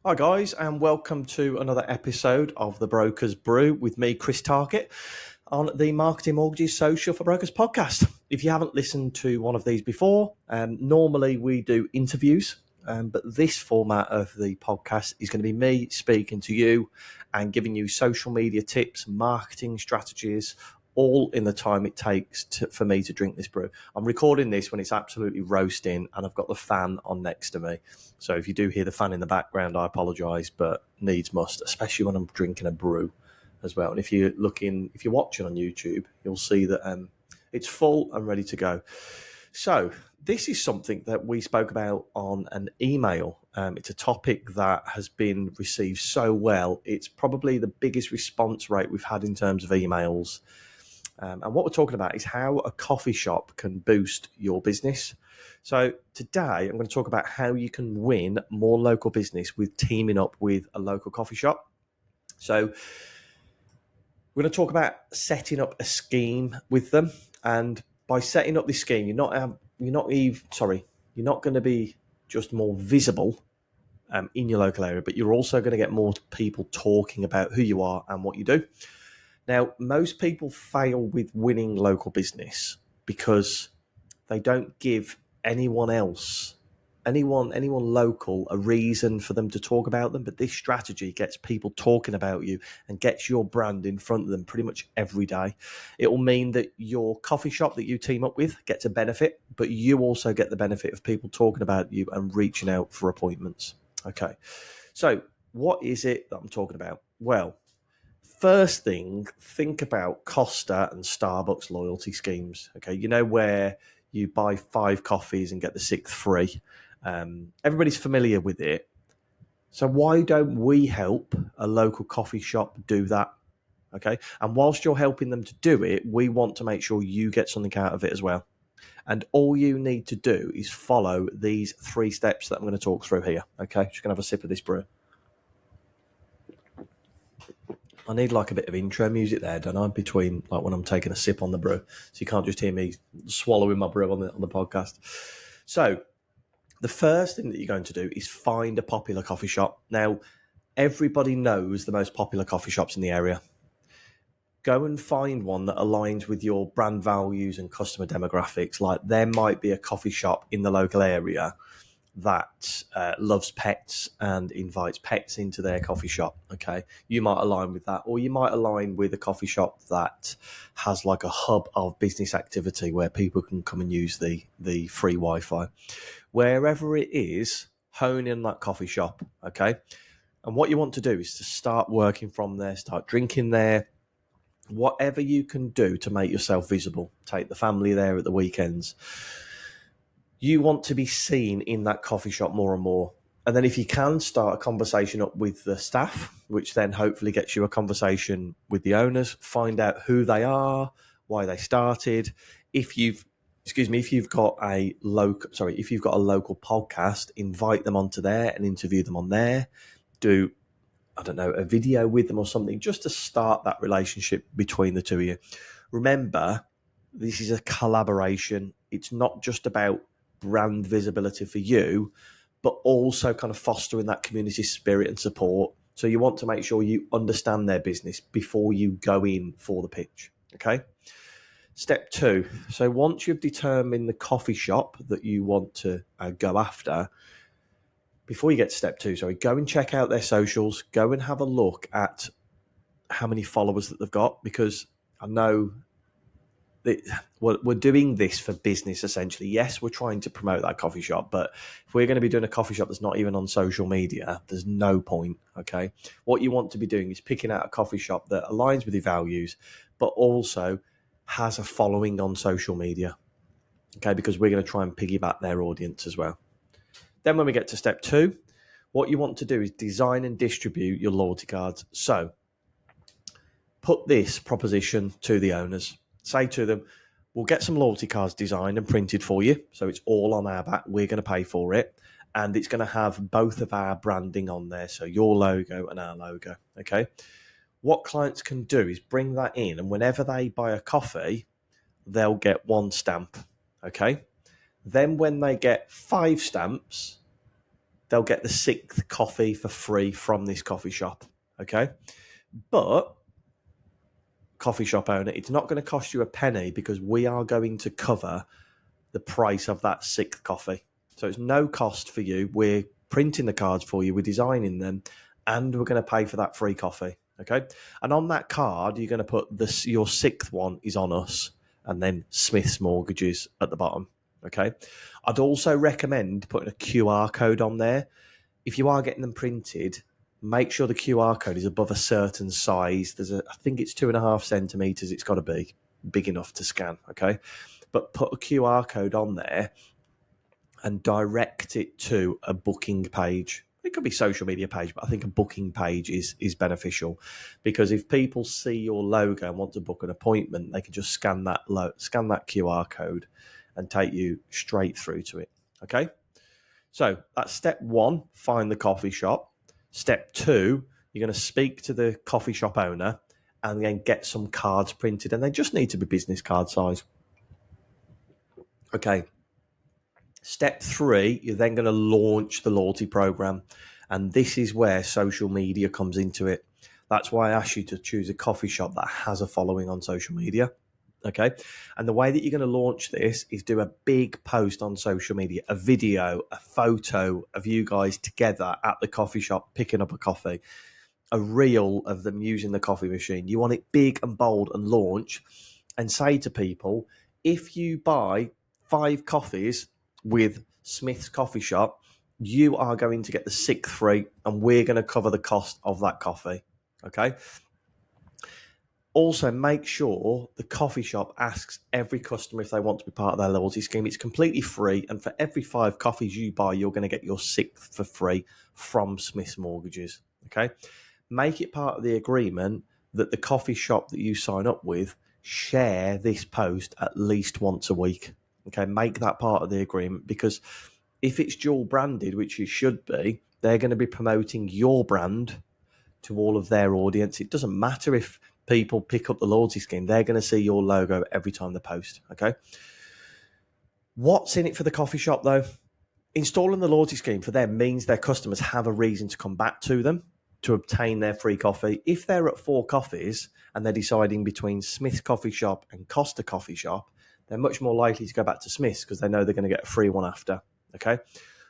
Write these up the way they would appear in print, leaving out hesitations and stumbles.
Hi, guys, and welcome to another episode of The Broker's Brew with me, Chris Targett, on the Marketing Mortgages Social for Brokers podcast. If you haven't listened to one of these before, normally we do interviews, but this format of the podcast is going to be me speaking to you and giving you social media tips, marketing strategies, all in the time it takes for me to drink this brew. I'm recording this when it's absolutely roasting and I've got the fan on next to me. So if you do hear the fan in the background, I apologise, but needs must, especially when I'm drinking a brew as well. And if you're watching on YouTube, you'll see that it's full and ready to go. So this is something that we spoke about on an email. It's a topic that has been received so well. It's probably the biggest response rate we've had in terms of emails. And what we're talking about is how a coffee shop can boost your business. So today I'm going to talk about how you can win more local business with teaming up with a local coffee shop. So we're going to talk about setting up a scheme with them. And by setting up this scheme, you're not going to be just more visible in your local area, but you're also going to get more people talking about who you are and what you do. Now, most people fail with winning local business because they don't give anyone local, a reason for them to talk about them. But this strategy gets people talking about you and gets your brand in front of them pretty much every day. It will mean that your coffee shop that you team up with gets a benefit, but you also get the benefit of people talking about you and reaching out for appointments. Okay, so what is it that I'm talking about? Well, first thing, think about Costa and Starbucks loyalty schemes. Okay, you know where you buy 5 coffees and get the 6th free. Everybody's familiar with it. So why don't we help a local coffee shop do that? Okay, and whilst you're helping them to do it, we want to make sure you get something out of it as well. And all you need to do is follow these 3 steps that I'm going to talk through here. Okay, just going to have a sip of this brew. I need like a bit of intro music there, don't I? Between like when I'm taking a sip on the brew, so you can't just hear me swallowing my brew on the podcast. So the first thing that you're going to do is find a popular coffee shop. Now, everybody knows the most popular coffee shops in the area. Go and find one that aligns with your brand values and customer demographics. Like there might be a coffee shop in the local area that loves pets and invites pets into their coffee shop. Okay, you might align with that, or you might align with a coffee shop that has like a hub of business activity where people can come and use the free Wi-Fi. Wherever it is, hone in that coffee shop. Okay, and what you want to do is to start working from there, start drinking there. Whatever you can do to make yourself visible. Take the family there at the weekends. You want to be seen in that coffee shop more and more. And then if you can, start a conversation up with the staff, which then hopefully gets you a conversation with the owners, find out who they are, why they started. If you've got a local podcast, invite them onto there and interview them on there. Do, I don't know, a video with them or something, just to start that relationship between the two of you. Remember, this is a collaboration. It's not just about brand visibility for you, but also kind of fostering that community spirit and support. So you want to make sure you understand their business before you go in for the pitch. Okay. Step 2. So once you've determined the coffee shop that you want to go after, before you get to step 2, go and check out their socials. Go and have a look at how many followers that they've got, because I know we're doing this for business essentially. Yes, we're trying to promote that coffee shop, but if we're going to be doing a coffee shop that's not even on social media, there's no point. Okay, what you want to be doing is picking out a coffee shop that aligns with your values, but also has a following on social media. Okay, because we're going to try and piggyback their audience as well. Then when we get to step 2, what you want to do is design and distribute your loyalty cards. So put this proposition to the owners. Say to them, we'll get some loyalty cards designed and printed for you. So it's all on our back. We're going to pay for it. And it's going to have both of our branding on there. So your logo and our logo. Okay. What clients can do is bring that in. And whenever they buy a coffee, they'll get 1 stamp. Okay. Then when they get 5 stamps, they'll get the 6th coffee for free from this coffee shop. Okay. But coffee shop owner, it's not going to cost you a penny because we are going to cover the price of that 6th coffee. So it's no cost for you. We're printing the cards for you, we're designing them, and we're going to pay for that free coffee. Okay. And on that card, you're going to put this, your 6th one is on us, and then Smith's Mortgages at the bottom. Okay. I'd also recommend putting a QR code on there. If you are getting them printed, make sure the QR code is above a certain size. I think it's 2.5 centimeters. It's got to be big enough to scan. Okay. But put a QR code on there and direct it to a booking page. It could be social media page, but I think a booking page is beneficial, because if people see your logo and want to book an appointment, they can just scan that QR code and take you straight through to it. Okay. So that's step 1, find the coffee shop. Step 2, you're going to speak to the coffee shop owner and then get some cards printed, and they just need to be business card size. Okay. Step 3, you're then going to launch the loyalty program, and this is where social media comes into it. That's why I asked you to choose a coffee shop that has a following on social media. Okay. And the way that you're going to launch this is do a big post on social media, a video, a photo of you guys together at the coffee shop picking up a coffee, a reel of them using the coffee machine. You want it big and bold and launch, and say to people, if you buy 5 coffees with Smith's Coffee Shop, you are going to get the 6th free, and we're going to cover the cost of that coffee. Okay. Also, make sure the coffee shop asks every customer if they want to be part of their loyalty scheme. It's completely free, and for every 5 coffees you buy, you're going to get your 6th for free from Smith's Mortgages. Okay. Make it part of the agreement that the coffee shop that you sign up with share this post at least once a week. Okay. Make that part of the agreement, because if it's dual branded, which you should be, they're going to be promoting your brand to all of their audience. It doesn't matter if people pick up the loyalty scheme, they're going to see your logo every time they post. Okay. What's in it for the coffee shop though? Installing the loyalty scheme for them means their customers have a reason to come back to them to obtain their free coffee. If they're at 4 coffees and they're deciding between Smith's Coffee Shop and Costa Coffee Shop, they're much more likely to go back to Smith's because they know they're going to get a free one after. Okay.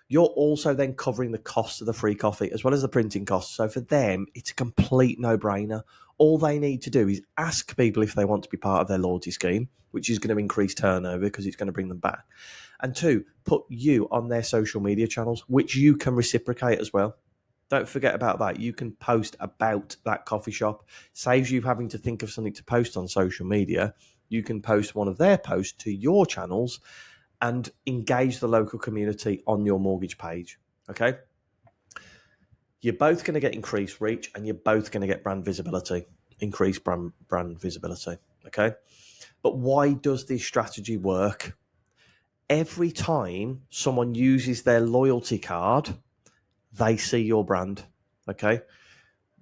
You're also then covering the cost of the free coffee as well as the printing costs. So for them, it's a complete no-brainer. All they need to do is ask people if they want to be part of their loyalty scheme, which is going to increase turnover because it's going to bring them back. And 2, put you on their social media channels, which you can reciprocate as well. Don't forget about that. You can post about that coffee shop. Saves you having to think of something to post on social media. You can post one of their posts to your channels and engage the local community on your mortgage page. Okay. You're both going to get increased reach, and you're both going to get brand visibility, increased brand visibility. Okay. But why does this strategy work? Every time someone uses their loyalty card, they see your brand. Okay.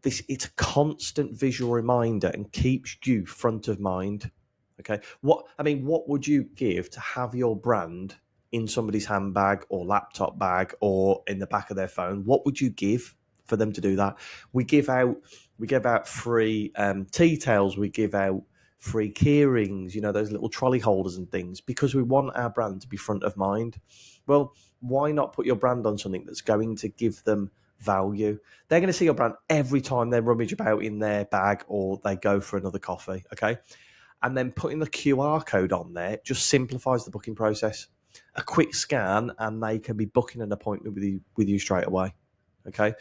It's a constant visual reminder and keeps you front of mind. Okay. What would you give to have your brand in somebody's handbag or laptop bag or in the back of their phone? What would you give for them to do that? We give out free tea towels. We give out free key rings, those little trolley holders and things, because we want our brand to be front of mind. Well, why not put your brand on something that's going to give them value? They're going to see your brand every time they rummage about in their bag or they go for another coffee. Okay. And then putting the QR code on there just simplifies the booking process. A quick scan and they can be booking an appointment with you straight away. Okay.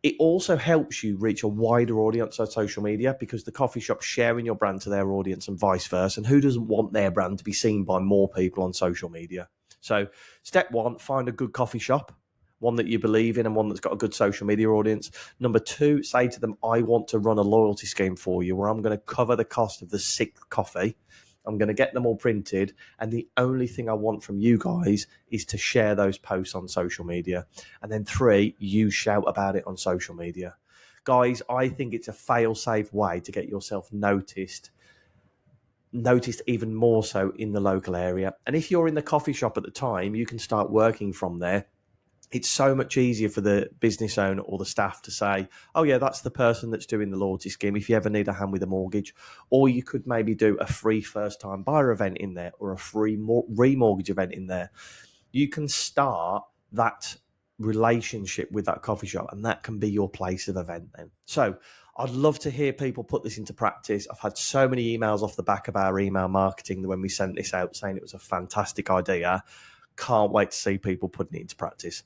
It also helps you reach a wider audience on social media because the coffee shop's sharing your brand to their audience and vice versa. And who doesn't want their brand to be seen by more people on social media? So step 1, find a good coffee shop, one that you believe in and one that's got a good social media audience. Number 2, say to them, I want to run a loyalty scheme for you where I'm going to cover the cost of the 6th coffee. I'm going to get them all printed. And the only thing I want from you guys is to share those posts on social media. And then 3, you shout about it on social media. Guys, I think it's a fail-safe way to get yourself noticed even more so in the local area. And if you're in the coffee shop at the time, you can start working from there it's so much easier for the business owner or the staff to say, oh, yeah, that's the person that's doing the loyalty scheme if you ever need a hand with a mortgage. Or you could maybe do a free first-time buyer event in there or a free remortgage event in there. You can start that relationship with that coffee shop, and that can be your place of event then. So I'd love to hear people put this into practice. I've had so many emails off the back of our email marketing when we sent this out saying it was a fantastic idea. Can't wait to see people putting it into practice.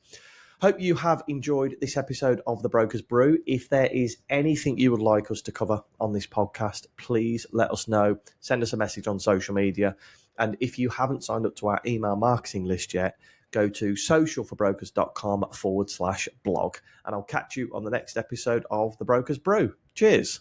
Hope you have enjoyed this episode of The Broker's Brew. If there is anything you would like us to cover on this podcast, please let us know. Send us a message on social media. And if you haven't signed up to our email marketing list yet, go to socialforbrokers.com/blog. And I'll catch you on the next episode of The Broker's Brew. Cheers.